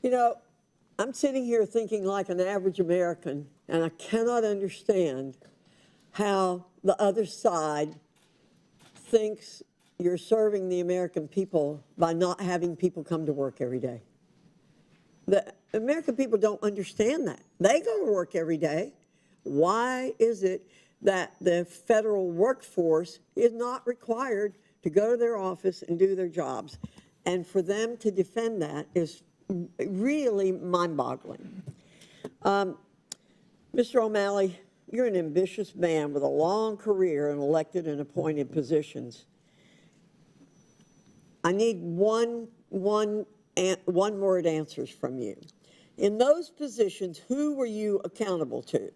You know, I'm sitting here thinking like an average American, and I cannot understand how the other side thinks you're serving the American people by not having people come to work every day. The American people don't understand that. They go to work every day. Why is it that the federal workforce is not required to go to their office and do their jobs? And for them to defend that is really mind-boggling. Mr. O'Malley, you're an ambitious man with a long career in elected and appointed positions. I need one-word answers from you. In those positions, who were you accountable to?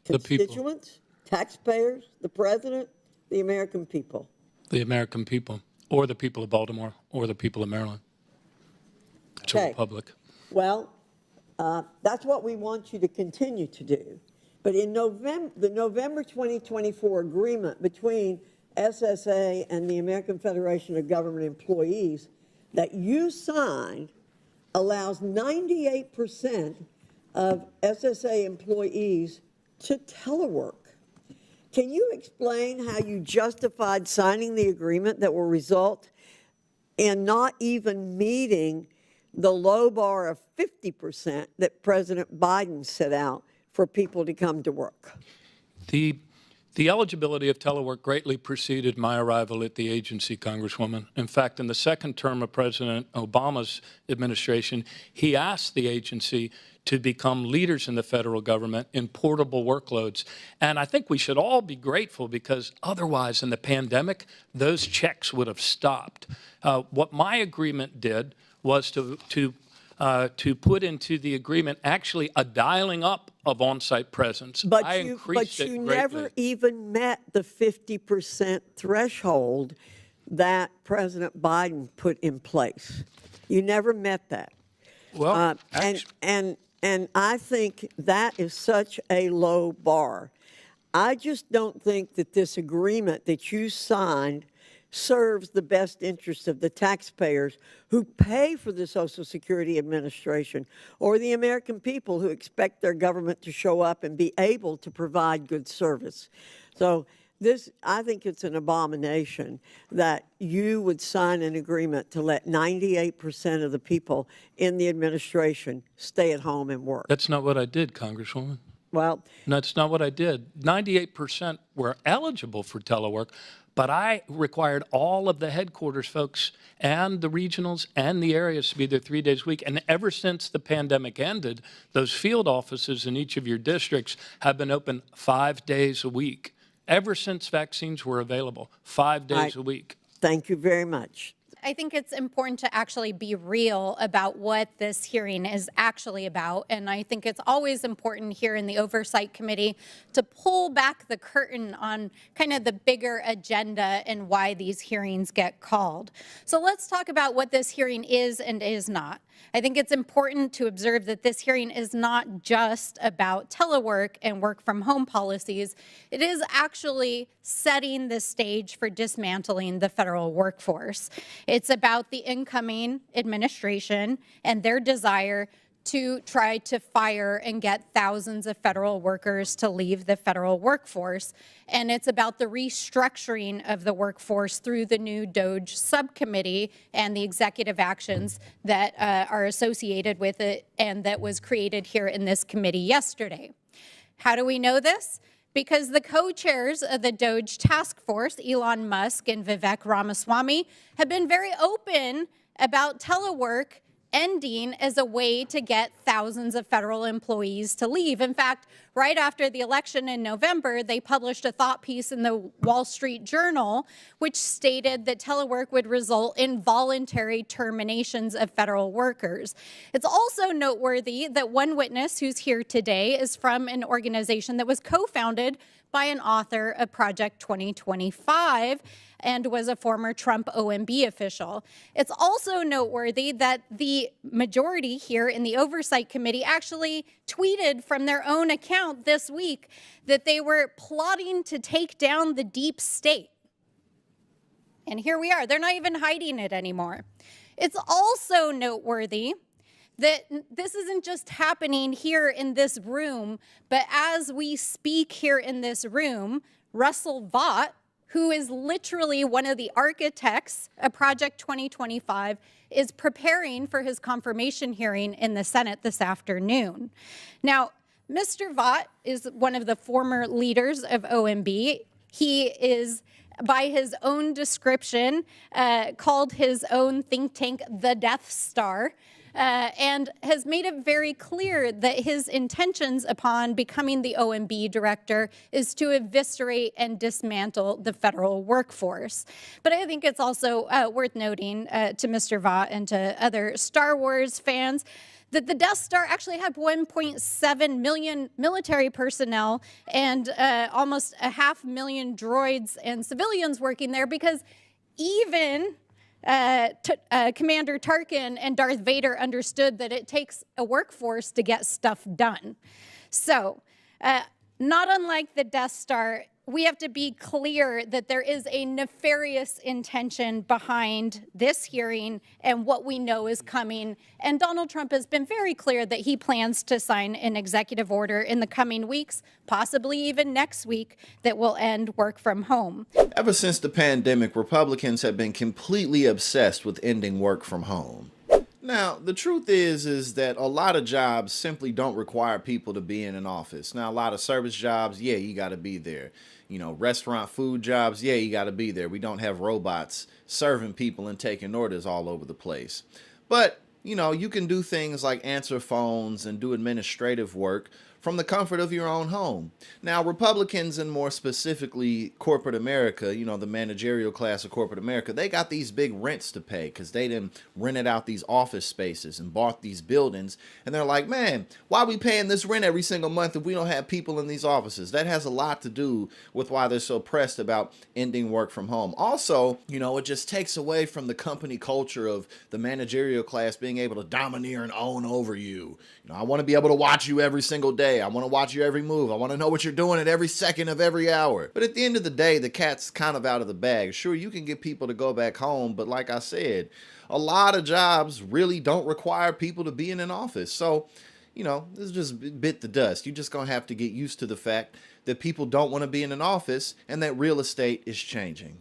Constituents, taxpayers, the president, the American people? The American people, or the people of Baltimore, or the people of Maryland. It's a republic. Well, that's what we want you to continue to do. But in November, the November 2024 agreement between SSA and the American Federation of Government Employees that you signed allows 98% of SSA employees to telework. Can you explain how you justified signing the agreement that will result in not even meeting the low bar of 50% that President Biden set out for people to come to work? The eligibility of telework greatly preceded my arrival at the agency, Congresswoman. In fact, in the second term of President Obama's administration, he asked the agency to become leaders in the federal government in portable workloads. And I think we should all be grateful, because otherwise in the pandemic, those checks would have stopped. What my agreement did was to put into the agreement actually a dialing up of on-site presence. But you never even met the 50% threshold that President Biden put in place. You never met that. Well, and I think that is such a low bar. I just don't think that this agreement that you signed serves the best interests of the taxpayers who pay for the Social Security Administration, or the American people who expect their government to show up and be able to provide good service. So I think it's an abomination that you would sign an agreement to let 98% of the people in the administration stay at home and work. That's not what I did, Congresswoman. Well, that's not what I did. 98% were eligible for telework, but I required all of the headquarters folks and the regionals and the areas to be there 3 days a week. And ever since the pandemic ended, those field offices in each of your districts have been open 5 days a week. Ever since vaccines were available, 5 days a week. Thank you very much. I think it's important to actually be real about what this hearing is actually about. And I think it's always important here in the Oversight Committee to pull back the curtain on kind of the bigger agenda and why these hearings get called. So let's talk about what this hearing is and is not. I think it's important to observe that this hearing is not just about telework and work from home policies. It is actually setting the stage for dismantling the federal workforce. It's about the incoming administration and their desire to try to fire and get thousands of federal workers to leave the federal workforce. And it's about the restructuring of the workforce through the new DOGE subcommittee and the executive actions that are associated with it and that was created here in this committee yesterday. How do we know this? Because the co-chairs of the DOGE task force, Elon Musk and Vivek Ramaswamy, have been very open about telework ending as a way to get thousands of federal employees to leave. In fact, right after the election in November, they published a thought piece in the Wall Street Journal, which stated that telework would result in voluntary terminations of federal workers. It's also noteworthy that one witness who's here today is from an organization that was co-founded by an author of Project 2025 and was a former Trump OMB official. It's also noteworthy that the majority here in the Oversight Committee actually tweeted from their own account this week that they were plotting to take down the deep state. And here we are. They're not even hiding it anymore. It's also noteworthy that this isn't just happening here in this room, but as we speak here in this room, Russell Vought, who is literally one of the architects of Project 2025, is preparing for his confirmation hearing in the Senate this afternoon. Now, Mr. Vought is one of the former leaders of OMB. He is, by his own description, called his own think tank the Death Star, and has made it very clear that his intentions upon becoming the OMB director is to eviscerate and dismantle the federal workforce. But I think it's also worth noting to Mr. Vought and to other Star Wars fans that the Death Star actually had 1.7 million military personnel and almost 500,000 droids and civilians working there, because even Commander Tarkin and Darth Vader understood that it takes a workforce to get stuff done. So, not unlike the Death Star, we have to be clear that there is a nefarious intention behind this hearing and what we know is coming. And Donald Trump has been very clear that he plans to sign an executive order in the coming weeks, possibly even next week, that will end work from home. Ever since the pandemic, Republicans have been completely obsessed with ending work from home. Now, the truth is that a lot of jobs simply don't require people to be in an office. Now, a lot of service jobs, yeah, you got to be there. You know, restaurant food jobs, yeah, you got to be there. We don't have robots serving people and taking orders all over the place. But, you know, you can do things like answer phones and do administrative work from the comfort of your own home. Now, Republicans, and more specifically corporate America, you know, the managerial class of corporate America, they got these big rents to pay because they done rented out these office spaces and bought these buildings. And they're like, man, why are we paying this rent every single month if we don't have people in these offices? That has a lot to do with why they're so pressed about ending work from home. Also, you know, it just takes away from the company culture of the managerial class being able to domineer and own over you. You know, I want to be able to watch you every single day. I want to watch you every move. I want to know what you're doing at every second of every hour. But at the end of the day, the cat's kind of out of the bag. Sure, you can get people to go back home, but like I said, a lot of jobs really don't require people to be in an office. So, you know, this is just bit the dust. You're just going to have to get used to the fact that people don't want to be in an office and that real estate is changing.